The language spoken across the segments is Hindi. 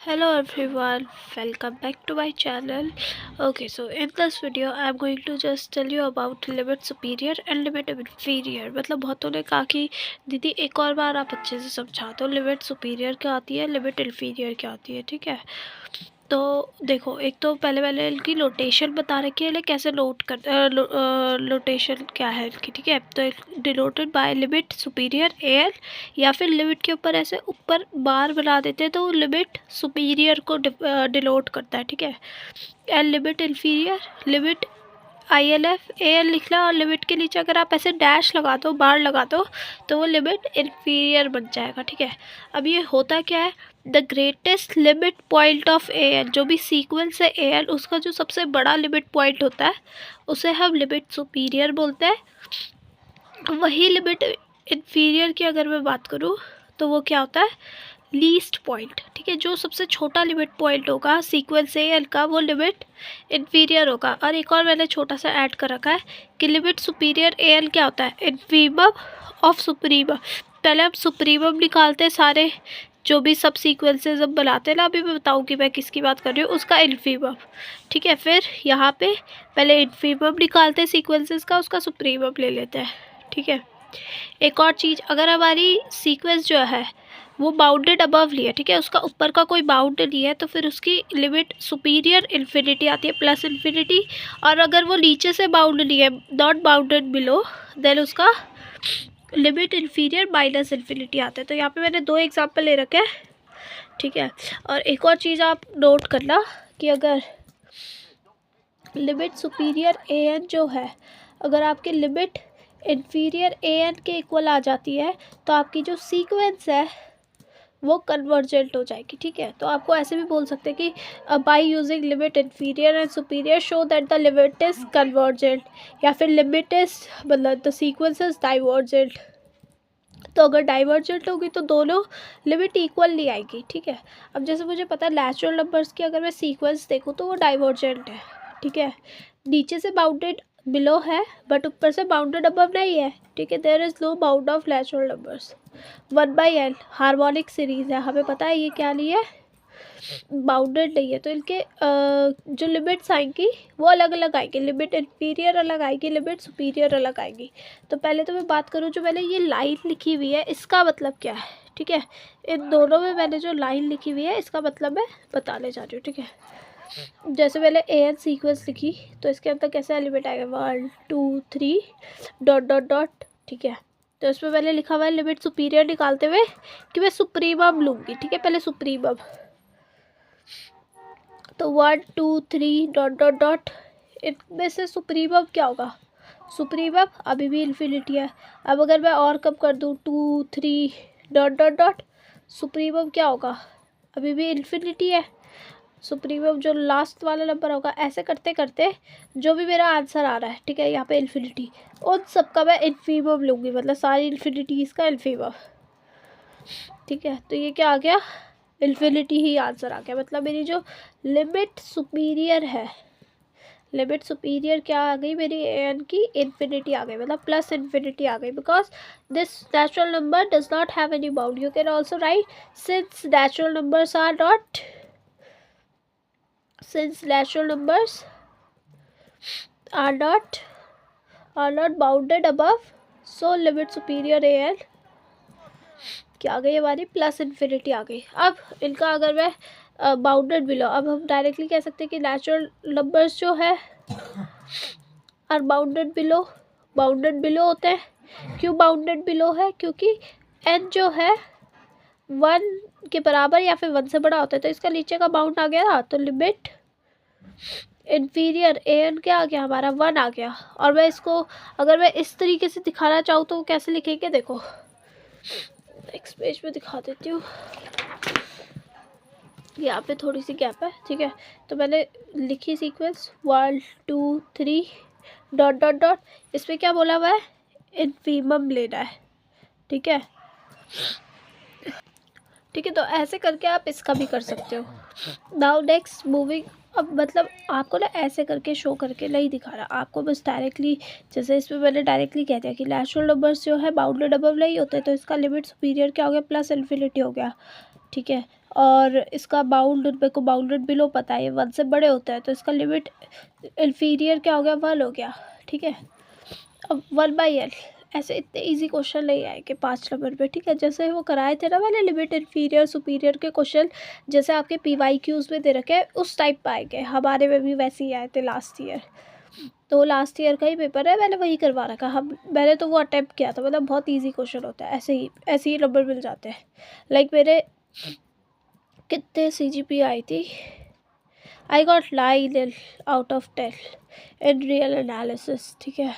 Hello everyone, welcome back to my channel. Okay, so in this video I am going to just tell you about limit superior and limit inferior. मतलब बहुतों ने कहा कि दीदी एक और बार आप अच्छे से समझा दो लिमिट सुपीरियर क्या आती है, लिमिट इन्फीरियर क्या आती है। ठीक है, तो देखो, एक तो पहले इनकी लोटेशन बता रखी है, कैसे नोट कर लोटेशन क्या है इनकी। ठीक है, तो denoted by limit superior L, या फिर लिमिट के ऊपर ऐसे ऊपर बार बना देते हैं तो वो लिमिट सुपीरियर को डिनोट करता है। ठीक है, L limit inferior, limit ILF AL लिखना, और लिमिट के नीचे अगर आप ऐसे डैश लगा दो, बार लगा दो, तो वो लिमिट इन्फीरियर बन जाएगा। ठीक है, अब ये होता क्या है, the greatest limit point of AL, जो भी सीक्वेंस है AL उसका जो सबसे बड़ा लिमिट पॉइंट होता है उसे हम लिमिट सुपीरियर बोलते हैं। वही लिमिट इन्फीरियर की अगर मैं बात करूँ तो वो क्या होता है, लीस्ट पॉइंट। ठीक है, जो सबसे छोटा लिमिट पॉइंट होगा सीक्वेंस एल का वो लिमिट इन्फीरियर होगा। और एक और मैंने छोटा सा ऐड कर रखा है कि लिमिट सुपीरियर एल क्या होता है, इन्फीमम ऑफ सुप्रीमम। पहले हम सुप्रीमम निकालते हैं, सारे जो भी सब सीक्वेंसेज हम बनाते हैं ना, अभी मैं बताऊँगी मैं किसकी बात कर रही हूँ, उसका इन्फीमम। ठीक है, फिर यहाँ पे पहले इन्फीमम निकालते हैं सीक्वेंसेज का, उसका सुप्रीमम ले लेते हैं। ठीक है, एक और चीज़, अगर हमारी सीक्वेंस जो है वो बाउंडेड अबव ली है, ठीक है, उसका ऊपर का कोई बाउंड नहीं है, तो फिर उसकी लिमिट सुपीरियर इन्फिनिटी आती है, प्लस इन्फिनिटी। और अगर वो नीचे से बाउंड ली है, नॉट बाउंडेड बिलो, देन उसका लिमिट इन्फीरियर माइनस इन्फिनिटी आता है। तो यहाँ पे मैंने दो एग्जाम्पल ले रखे हैं। ठीक है, और एक और चीज़ आप नोट करना कि अगर लिमिट सुपीरियर AN जो है, अगर आपकी लिमिट इन्फीरियर AN के इक्वल आ जाती है तो आपकी जो सीक्वेंस है वो कन्वर्जेंट हो जाएगी। ठीक है, तो आपको ऐसे भी बोल सकते हैं कि by using limit inferior and superior show that the limit is convergent, या फिर लिमिट इज मतलब द सीक्वेंस इज डाइवर्जेंट। तो अगर डाइवर्जेंट होगी तो दोनों लिमिट इक्वल नहीं आएगी। ठीक है, अब जैसे मुझे पता है नेचुरल नंबर्स की अगर मैं सीक्वेंस देखूँ तो वो डाइवर्जेंट है। ठीक है, नीचे से बाउंडेड बिलो है बट ऊपर से बाउंडेड अबव नहीं है। ठीक है, there is no bound of natural numbers. 1/L harmonic series है, हमें पता है ये क्या नहीं है, बाउंडेड नहीं है, तो इनके जो लिमिट्स आएंगी वो अलग अलग आएंगी, लिमिट इन्फीरियर अलग आएगी, लिमिट सुपीरियर अलग आएगी। तो पहले तो मैं बात करूँ, जो मैंने ये लाइन लिखी हुई है इसका मतलब क्या है। ठीक है, इन दोनों में मैंने जो लाइन लिखी हुई है इसका मतलब मैं बताने जा रही हूँ। ठीक है, जैसे मैंने AN सीक्वेंस लिखी तो इसके अंदर कैसे एलिमेंट आएगा, 1 2 3 डॉट डॉट डॉट। ठीक है, तो इसमें मैंने लिखा हुआ है लिमिट सुपीरियर निकालते हुए कि मैं सुप्रीमम लूँगी। ठीक है, पहले सुप्रीमम, तो 1 2 3 डॉट डॉट डॉट, इनमें से सुप्रीमम क्या होगा, सुप्रीमम अभी भी इन्फिनिटी है। अब अगर मैं और कम कर दूँ 2 3 डॉट डॉट डॉट, सुप्रीमम क्या होगा, अभी भी इन्फिनिटी है। सुप्रीमम जो लास्ट वाला नंबर होगा, ऐसे करते करते जो भी मेरा आंसर आ रहा है, ठीक है, यहाँ पे इन्फिनिटी, उन सबका मैं इन्फीमम लूँगी, मतलब सारी इन्फिनिटीज़ का इन्फीमम। ठीक है, तो ये क्या आ गया, इन्फिनिटी ही आंसर आ गया। मतलब मेरी जो लिमिट सुपीरियर है, लिमिट सुपीरियर क्या आ गई मेरी, AN की इन्फिनिटी आ गई, मतलब प्लस इन्फिनिटी आ गई, because this natural number does not have any bound. You can also write since natural numbers are not, since natural numbers are not bounded above, so limit superior AN क्या आ गई हमारी, प्लस इन्फिनिटी आ गई। अब इनका अगर मैं बाउंडेड बिलो, अब हम डायरेक्टली कह सकते हैं कि नेचुरल नंबर्स जो है आर बाउंडेड बिलो होते हैं। क्यों बाउंडेड बिलो है, क्योंकि n जो है 1 के बराबर या फिर 1 से बड़ा होता है, तो इसका नीचे का बाउंड आ गया ना, तो लिमिट इन्फीरियर AN क्या आ गया हमारा, 1 आ गया। और मैं इसको अगर मैं इस तरीके से दिखाना चाहूँ तो कैसे लिखेंगे, देखो नेक्स्ट पेज पे दिखा देती हूँ, यहाँ पे थोड़ी सी गैप है। ठीक है, तो मैंने लिखी सीक्वेंस 1 2 3 डॉट डॉट डॉट, इसमें क्या बोला हुआ है, इन्फीमम लेना है। ठीक है, ठीक है, तो ऐसे करके आप इसका भी कर सकते हो। नाउ नेक्स्ट मूविंग, अब मतलब आपको ना ऐसे करके शो करके नहीं दिखा रहा, आपको बस डायरेक्टली, जैसे इसमें मैंने डायरेक्टली कह दिया कि नेचुरल नंबर्स जो है बाउंडेड अबव नहीं होते, तो इसका लिमिट सुपीरियर क्या हो गया, प्लस इन्फिनिटी हो गया। ठीक है। और इसका बाउंड मेरे को बाउंडेड बिलो पता है, 1 से बड़े होता है, तो इसका लिमिट इन्फीरियर क्या हो गया, 1 हो गया। ठीक है। अब 1/L, ऐसे इतने इजी क्वेश्चन नहीं आएंगे 5 नंबर पे। ठीक है, जैसे वो कराए थे ना मैंने लिमिट इन्फीरियर सुपीरियर के क्वेश्चन, जैसे आपके PYQs में दे रखे हैं उस टाइप पे आएंगे। हमारे में भी वैसे ही आए थे लास्ट ईयर, तो लास्ट ईयर का ही पेपर है, मैंने वही करवा रखा। मैंने तो वो अटेम्प्ट किया था, मतलब बहुत ईजी क्वेश्चन होता है, ऐसे ही नंबर मिल जाते हैं। लाइक मेरे कितने CGP आई थी, I got 9 out of 10 in real analysis. ठीक है,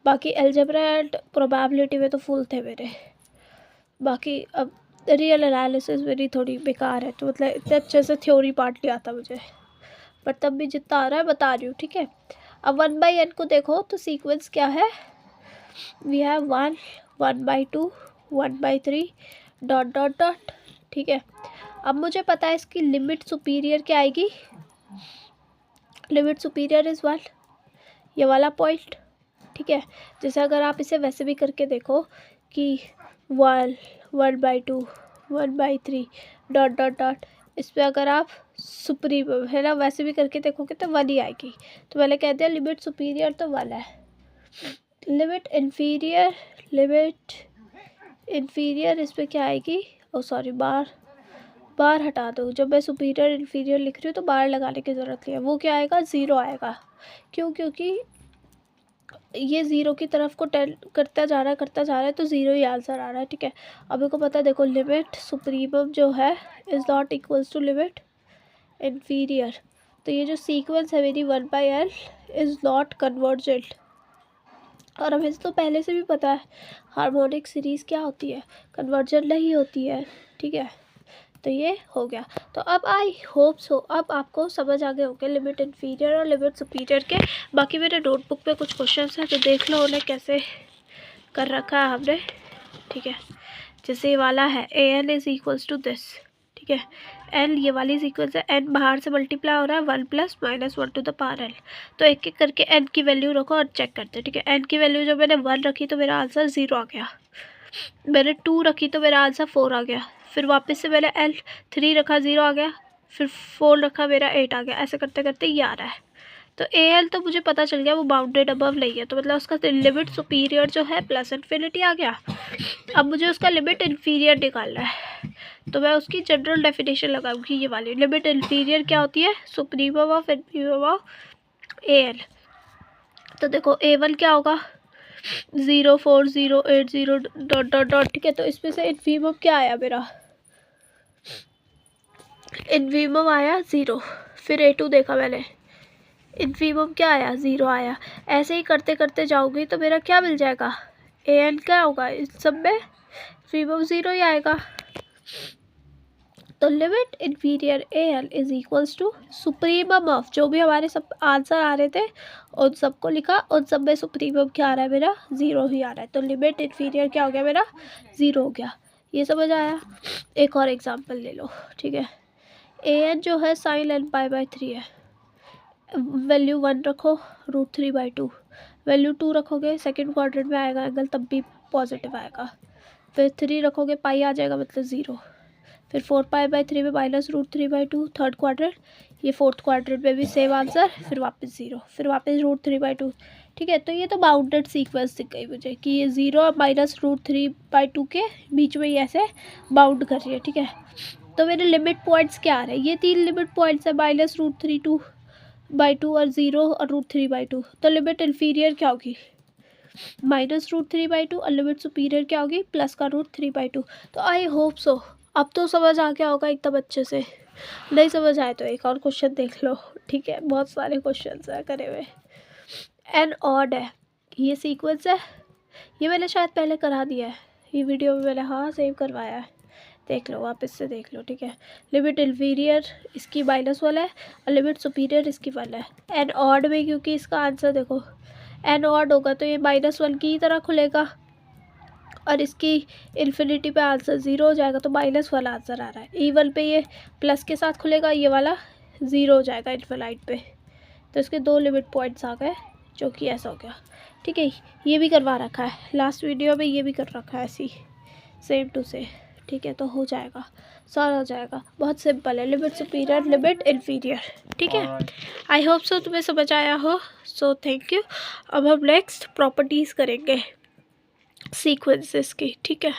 बाकी एल्जेब्रा एंड प्रोबेबिलिटी में तो फुल थे मेरे। बाकी अब रियल एनालिसिस मेरी थोड़ी बेकार है, तो मतलब इतने अच्छे से थ्योरी पार्ट नहीं आता मुझे, पर तब भी जितना आ रहा है बता रही हूँ। ठीक है, अब 1/N को देखो तो सीक्वेंस क्या है, we have 1, 1/2, 1/3 dot dot dot. ठीक है, अब मुझे पता है इसकी लिमिट सुपीरियर क्या आएगी, लिमिट सुपीरियर इज़ 1, ये वाला पॉइंट। ठीक है, जैसे अगर आप इसे वैसे भी करके देखो कि 1, 1/2, 1/3 डॉट डॉट डॉट, इस पर अगर आप सुप्रीम है ना वैसे भी करके देखोगे तो 1 ही आएगी। तो मैंने कह दिया लिमिट सुपीरियर तो 1 है। लिमिट इन्फीरियर इस पर क्या आएगी, ओ सॉरी बार हटा दो। जब मैं सुपीरियर इन्फीरियर लिख रही हूँ तो बार लगाने की ज़रूरत नहीं है। वो क्या आएगा, 0 आएगा। क्यों, क्योंकि ये 0 की तरफ को टेल करता जा रहा है तो 0 ही आंसर आ रहा है। ठीक है, अब मेरे को पता है, देखो लिमिट सुप्रीमम जो है is not equals to limit inferior. तो ये जो सीक्वेंस है मेरी 1/L इज़ नॉट कन्वर्जेंट। और हमें तो पहले से भी पता है हार्मोनिक सीरीज़ क्या होती है, कन्वर्जेंट नहीं होती है। ठीक है, तो ये हो गया। तो अब आई होप सो अब आपको समझ आ गए होंगे लिमिट इन्फीरियर और लिमिट सुपीरियर के। बाकी मेरे नोटबुक पे कुछ क्वेश्चंस हैं, तो देख लो उन्हें कैसे कर रखा है हमने। ठीक है, जैसे ये वाला है AN is equals to this. ठीक है, L ये वाली सीक्वेंस है, N बाहर से मल्टीप्लाई हो रहा है 1 + -1 टू द पावर L। तो एक एक करके N की वैल्यू रखो और चेक करते हैं। ठीक है, N की वैल्यू जब मैंने 1 रखी तो मेरा आंसर 0 आ गया, मैंने 2 रखी तो मेरा आंसर 4 आ गया, फिर वापस से मैंने L3 रखा 0 आ गया, फिर 4 रखा मेरा 8 आ गया। ऐसे करते करते ये आ रहा है। तो AL तो मुझे पता चल गया वो बाउंडेड अबव नहीं है, तो मतलब उसका लिमिट सुपीरियर जो है +∞ आ गया। अब मुझे उसका लिमिट इन्फीरियर निकालना है, तो मैं उसकी जनरल डेफिनेशन लगाऊंगी, ये वाली लिमिट इन्फीरियर क्या होती है, सुप्रीमम ऑफ इन्फीरियम ऑफ AL। तो देखो A1 क्या होगा, 0, 4, 0, 8, 0 डॉट डॉट डॉट। ठीक है, तो इसमें से इन्फीरियम क्या आया मेरा, इन्फीरियम आया 0। फिर A2 देखा मैंने, इन्फीरियम क्या आया, 0 आया। ऐसे ही करते करते जाओगी तो मेरा क्या मिल जाएगा, AN क्या होगा, इस सब में इन्फीरियम 0 ही आएगा। तो limit inferior AL is equals to supremum of, जो भी हमारे सब आंसर आ रहे थे उन सबको लिखा, उन सब में सुप्रीमम क्या आ रहा है मेरा, 0 ही आ रहा है। तो लिमिट इन्फीरियर क्या हो गया मेरा, 0 हो गया। ये समझ आया। एक और एग्जांपल ले लो। ठीक है, AN जो है sin n π/3 है, वैल्यू 1 रखो, √3/2, वैल्यू 2 रखोगे सेकेंड क्वाड्रेंट में आएगा एंगल, तब भी पॉजिटिव आएगा। फिर 3 रखोगे पाई आ जाएगा, मतलब 0। फिर 4π/3 में -√3/2 थर्ड क्वाड्रेंट, ये फोर्थ क्वाड्रेंट में भी सेम आंसर, फिर वापस 0, फिर वापस √3/2। ठीक है, तो ये तो बाउंडेड सीक्वेंस दिख गई मुझे कि ये 0 और -√3/2 के बीच में ही ऐसे बाउंड कर रही है। ठीक है, तो मेरे लिमिट पॉइंट्स क्या आ रहे हैं, ये 3 लिमिट पॉइंट्स है, -√3/2 और 0 और √3/2। तो लिमिट इन्फीरियर क्या होगी, -√3/2 और लिमिट सुपीरियर क्या होगी, प्लस का √3/2। तो आई होप सो अब तो समझ आ गया होगा एकदम अच्छे से। नहीं समझ आए तो एक और क्वेश्चन देख लो। ठीक है, बहुत सारे क्वेश्चन है करे हुए। एन ऑड है, ये सीक्वेंस है, ये मैंने शायद पहले करा दिया है, ये वीडियो में मैंने हाँ सेव करवाया है, देख लो वापस से देख लो। ठीक है, लिमिट इन्फीरियर इसकी -1 है और लिमिट सुपीरियर इसकी 1 है। एन ऑड में क्योंकि इसका आंसर देखो एन ऑड होगा तो ये -1 की ही तरह खुलेगा और इसकी इन्फिनिटी पे आंसर 0 हो जाएगा, तो -1 आंसर आ रहा है। E1 पे ये प्लस के साथ खुलेगा, ये वाला 0 हो जाएगा इन्फिनाइट पे। तो इसके 2 लिमिट पॉइंट्स आ गए, जो कि ऐसा हो गया। ठीक है, ये भी करवा रखा है लास्ट वीडियो में, ये भी कर रखा है ऐसी सेम टू सेम। ठीक है, तो हो जाएगा। सॉल्व हो जाएगा। बहुत सिंपल है, लिमिट सुपीरियर लिमिट इन्फीरियर, ठीक है। आई होप सो तुम्हें समझ आया हो। So thank you. अब हम नेक्स्ट प्रॉपर्टीज़ करेंगे सीक्वेंसेस की, ठीक है।